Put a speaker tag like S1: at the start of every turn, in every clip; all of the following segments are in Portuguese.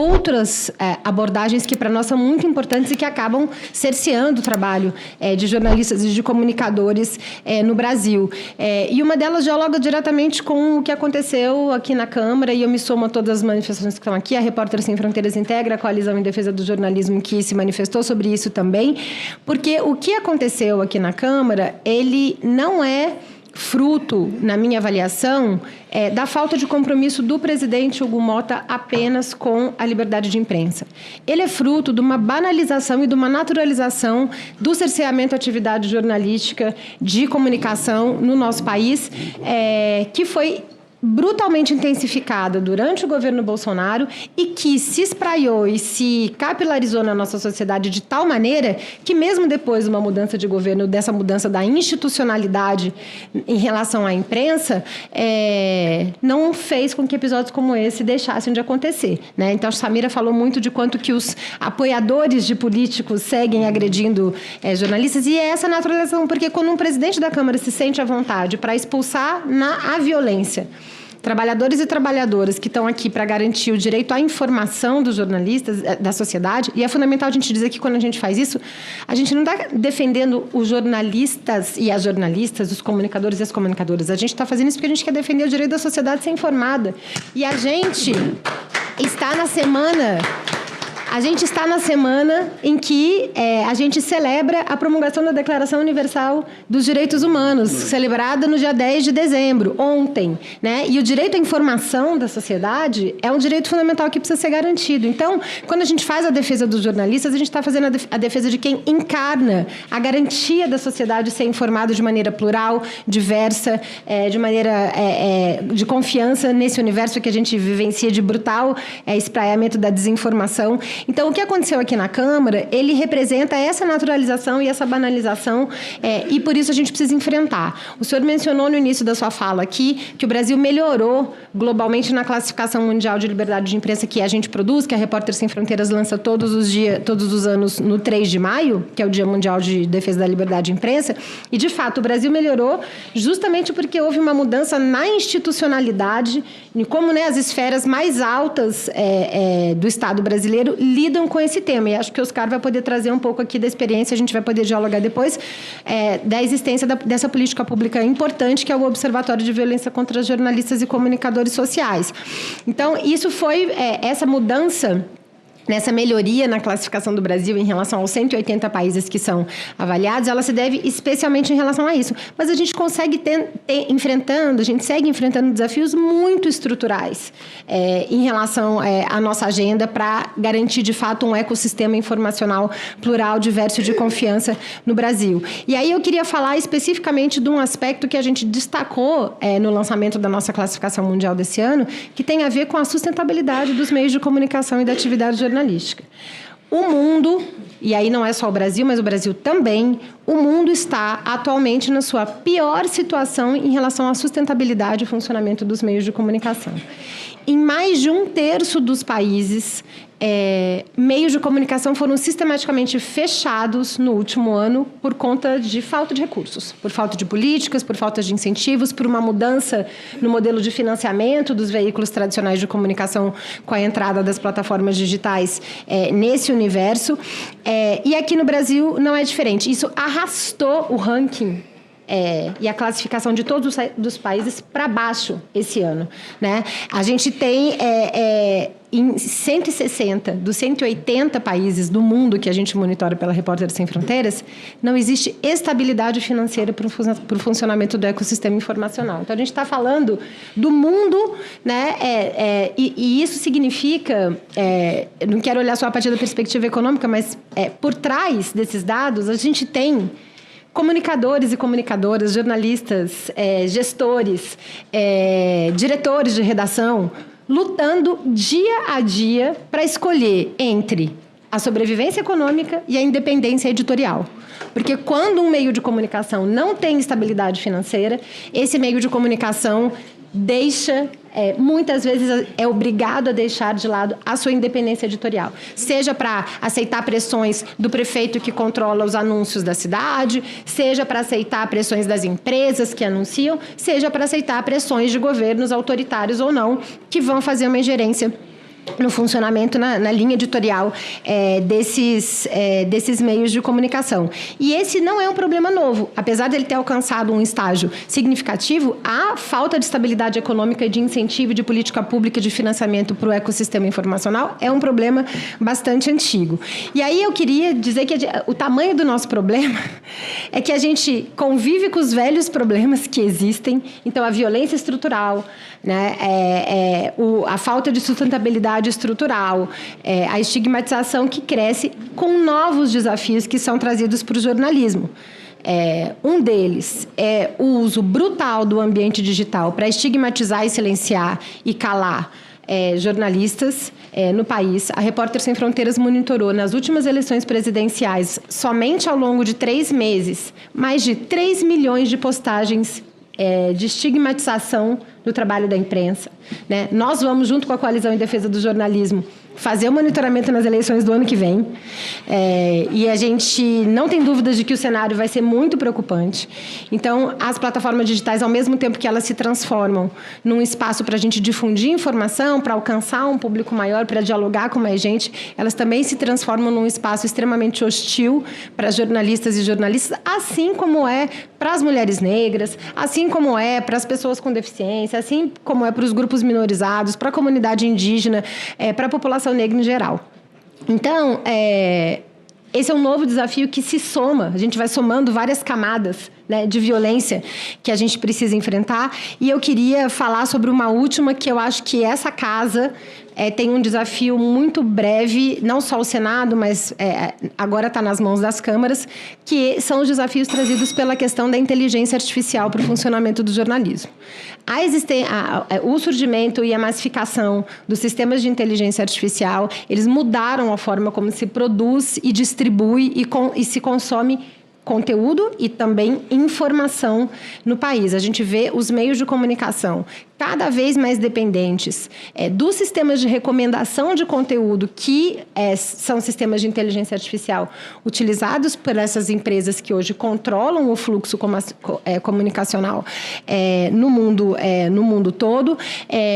S1: outras abordagens que para nós são muito importantes e que acabam cerceando o trabalho de jornalistas e de comunicadores no Brasil. E uma delas dialoga diretamente com o que aconteceu aqui na Câmara, e eu me somo a todas as manifestações que estão aqui. A Repórteres Sem Fronteiras integra a Coalizão em Defesa do Jornalismo, que se manifestou sobre isso também, porque o que aconteceu aqui na Câmara, ele não é fruto, na minha avaliação, da falta de compromisso do presidente Hugo Motta apenas com a liberdade de imprensa. Ele é fruto de uma banalização e de uma naturalização do cerceamento à atividade jornalística de comunicação no nosso país, que foi brutalmente intensificada durante o governo Bolsonaro e que se espraiou e se capilarizou na nossa sociedade de tal maneira que, mesmo depois de uma mudança de governo, dessa mudança da institucionalidade em relação à imprensa, não fez com que episódios como esse deixassem de acontecer, né? Então, a Samira falou muito de quanto que os apoiadores de políticos seguem agredindo jornalistas, e é essa naturalização, porque quando um presidente da Câmara se sente à vontade para expulsar a violência trabalhadores e trabalhadoras que estão aqui para garantir o direito à informação dos jornalistas, da sociedade, e é fundamental a gente dizer que quando a gente faz isso, a gente não está defendendo os jornalistas e as jornalistas, os comunicadores e as comunicadoras. A gente está fazendo isso porque a gente quer defender o direito da sociedade a ser informada. E a gente está na semana... em que a gente celebra a promulgação da Declaração Universal dos Direitos Humanos, celebrada no dia 10 de dezembro, ontem, né? E o direito à informação da sociedade é um direito fundamental que precisa ser garantido. Então, quando a gente faz a defesa dos jornalistas, a gente está fazendo a defesa de quem encarna a garantia da sociedade ser informada de maneira plural, diversa, de maneira de confiança nesse universo que a gente vivencia de brutal espraiamento da desinformação. Então, o que aconteceu aqui na Câmara, ele representa essa naturalização e essa banalização, e por isso a gente precisa enfrentar. O senhor mencionou no início da sua fala aqui que o Brasil melhorou globalmente na classificação mundial de liberdade de imprensa que a gente produz, que a Repórteres Sem Fronteiras lança todos os anos no 3 de maio, que é o Dia Mundial de Defesa da Liberdade de Imprensa, e, de fato, o Brasil melhorou justamente porque houve uma mudança na institucionalidade, em como as esferas mais altas do Estado brasileiro lidam com esse tema. E acho que o Oscar vai poder trazer um pouco aqui da experiência, a gente vai poder dialogar depois, da existência dessa política pública importante, que é o Observatório de Violência contra Jornalistas e Comunicadores Sociais. Então, isso foi essa mudança, nessa melhoria na classificação do Brasil em relação aos 180 países que são avaliados, ela se deve especialmente em relação a isso. Mas a gente consegue a gente segue enfrentando desafios muito estruturais em relação à nossa agenda para garantir, de fato, um ecossistema informacional plural, diverso e de confiança no Brasil. E aí eu queria falar especificamente de um aspecto que a gente destacou no lançamento da nossa classificação mundial desse ano, que tem a ver com a sustentabilidade dos meios de comunicação e da atividade jornalística. O mundo, e aí não é só o Brasil, mas o Brasil também, o mundo está atualmente na sua pior situação em relação à sustentabilidade e funcionamento dos meios de comunicação. Em mais de 1/3 dos países, meios de comunicação foram sistematicamente fechados no último ano por conta de falta de recursos, por falta de políticas, por falta de incentivos, por uma mudança no modelo de financiamento dos veículos tradicionais de comunicação com a entrada das plataformas digitais nesse universo. E aqui no Brasil não é diferente. Isso arrastou o ranking e a classificação de todos os países para baixo esse ano, né? A gente tem em 160 dos 180 países do mundo que a gente monitora pela Repórteres Sem Fronteiras, não existe estabilidade financeira para o funcionamento do ecossistema informacional. Então, a gente está falando do mundo, né? E isso significa, não quero olhar só a partir da perspectiva econômica, mas por trás desses dados, a gente tem comunicadores e comunicadoras, jornalistas, gestores, diretores de redação, lutando dia a dia para escolher entre a sobrevivência econômica e a independência editorial. Porque quando um meio de comunicação não tem estabilidade financeira, esse meio de comunicação muitas vezes é obrigado a deixar de lado a sua independência editorial. Seja para aceitar pressões do prefeito que controla os anúncios da cidade, seja para aceitar pressões das empresas que anunciam, seja para aceitar pressões de governos autoritários ou não, que vão fazer uma ingerência no funcionamento, na linha editorial desses meios de comunicação. E esse não é um problema novo. Apesar de ele ter alcançado um estágio significativo, a falta de estabilidade econômica, de incentivo, de política pública, de financiamento para o ecossistema informacional é um problema bastante antigo. E aí eu queria dizer que o tamanho do nosso problema é que a gente convive com os velhos problemas que existem. Então, a violência estrutural, né, a falta de sustentabilidade estrutural, a estigmatização que cresce com novos desafios que são trazidos para o jornalismo. Um deles é o uso brutal do ambiente digital para estigmatizar e silenciar e calar jornalistas no país. A Repórter Sem Fronteiras monitorou nas últimas eleições presidenciais, somente ao longo de 3 meses, mais de 3 milhões de postagens de estigmatização do trabalho da imprensa, né? Nós vamos, junto com a Coalizão em Defesa do Jornalismo, fazer o monitoramento nas eleições do ano que vem. E a gente não tem dúvidas de que o cenário vai ser muito preocupante. Então, as plataformas digitais, ao mesmo tempo que elas se transformam num espaço para a gente difundir informação, para alcançar um público maior, para dialogar com mais gente, elas também se transformam num espaço extremamente hostil para jornalistas e jornalistas, assim como é para as mulheres negras, assim como é para as pessoas com deficiência, assim como é para os grupos minorizados, para a comunidade indígena, para a população negra em geral. Então, esse é um novo desafio que se soma, a gente vai somando várias camadas, né, de violência que a gente precisa enfrentar. E eu queria falar sobre uma última, que eu acho que essa casa tem um desafio muito breve, não só o Senado, mas agora está nas mãos das câmaras, que são os desafios trazidos pela questão da inteligência artificial para o funcionamento do jornalismo. O surgimento e a massificação dos sistemas de inteligência artificial, eles mudaram a forma como se produz e distribui e se consome conteúdo e também informação no país. A gente vê os meios de comunicação cada vez mais dependentes dos sistemas de recomendação de conteúdo, que são sistemas de inteligência artificial utilizados por essas empresas que hoje controlam o fluxo comunicacional no mundo todo,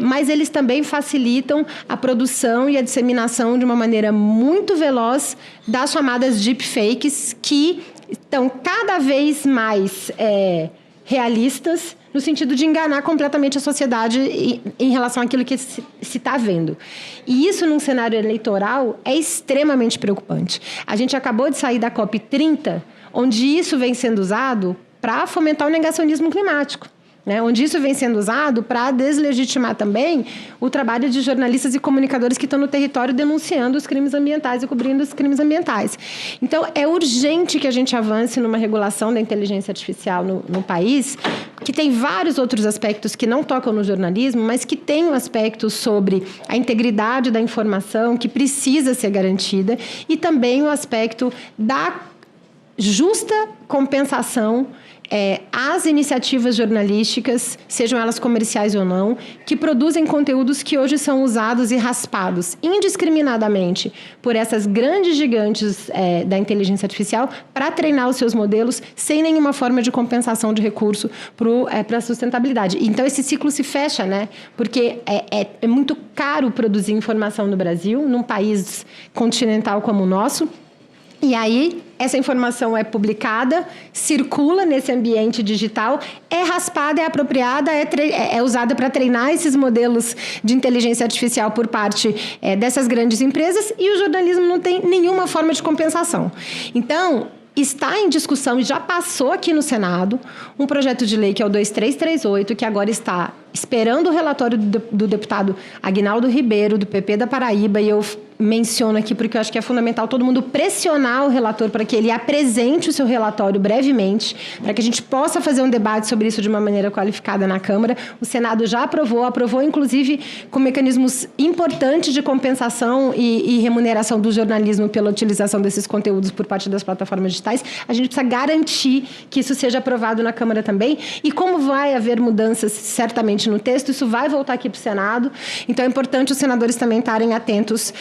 S1: mas eles também facilitam a produção e a disseminação de uma maneira muito veloz das chamadas deepfakes, que estão cada vez mais realistas, no sentido de enganar completamente a sociedade em relação àquilo que se está vendo. E isso, num cenário eleitoral, é extremamente preocupante. A gente acabou de sair da COP30, onde isso vem sendo usado para fomentar o negacionismo climático, né? Onde isso vem sendo usado para deslegitimar também o trabalho de jornalistas e comunicadores que estão no território denunciando os crimes ambientais e cobrindo os crimes ambientais. Então, é urgente que a gente avance numa regulação da inteligência artificial no país, que tem vários outros aspectos que não tocam no jornalismo, mas que tem um aspecto sobre a integridade da informação, que precisa ser garantida, e também o aspecto da justa compensação às iniciativas jornalísticas, sejam elas comerciais ou não, que produzem conteúdos que hoje são usados e raspados indiscriminadamente por essas grandes gigantes da inteligência artificial para treinar os seus modelos sem nenhuma forma de compensação de recurso para a sustentabilidade. Então, esse ciclo se fecha, né? Porque é muito caro produzir informação no Brasil, num país continental como o nosso. E aí, essa informação é publicada, circula nesse ambiente digital, é raspada, é apropriada, é usada para treinar esses modelos de inteligência artificial por parte dessas grandes empresas, e o jornalismo não tem nenhuma forma de compensação. Então, está em discussão e já passou aqui no Senado um projeto de lei que é o 2338, que agora está esperando o relatório do deputado Aguinaldo Ribeiro, do PP da Paraíba, e eu menciono aqui porque eu acho que é fundamental todo mundo pressionar o relator para que ele apresente o seu relatório brevemente, para que a gente possa fazer um debate sobre isso de uma maneira qualificada na Câmara. O Senado já aprovou inclusive com mecanismos importantes de compensação e remuneração do jornalismo pela utilização desses conteúdos por parte das plataformas digitais. A gente precisa garantir que isso seja aprovado na Câmara também, e como vai haver mudanças certamente no texto, isso vai voltar aqui para o Senado, então é importante os senadores também estarem atentos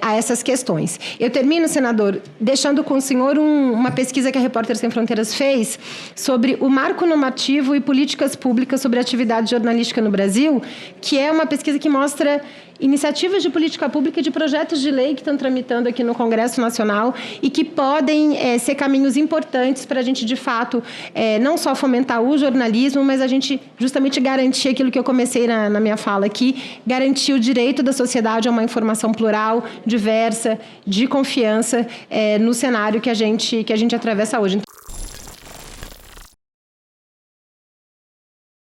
S1: a essas questões. Eu termino, senador, deixando com o senhor uma pesquisa que a Repórteres Sem Fronteiras fez sobre o marco normativo e políticas públicas sobre a atividade jornalística no Brasil, que é uma pesquisa que mostra iniciativas de política pública e de projetos de lei que estão tramitando aqui no Congresso Nacional e que podem ser caminhos importantes para a gente, de fato, não só fomentar o jornalismo, mas a gente justamente garantir aquilo que eu comecei na minha fala aqui, garantir o direito da sociedade a uma informação plural, diversa, de confiança, no cenário que a gente atravessa hoje.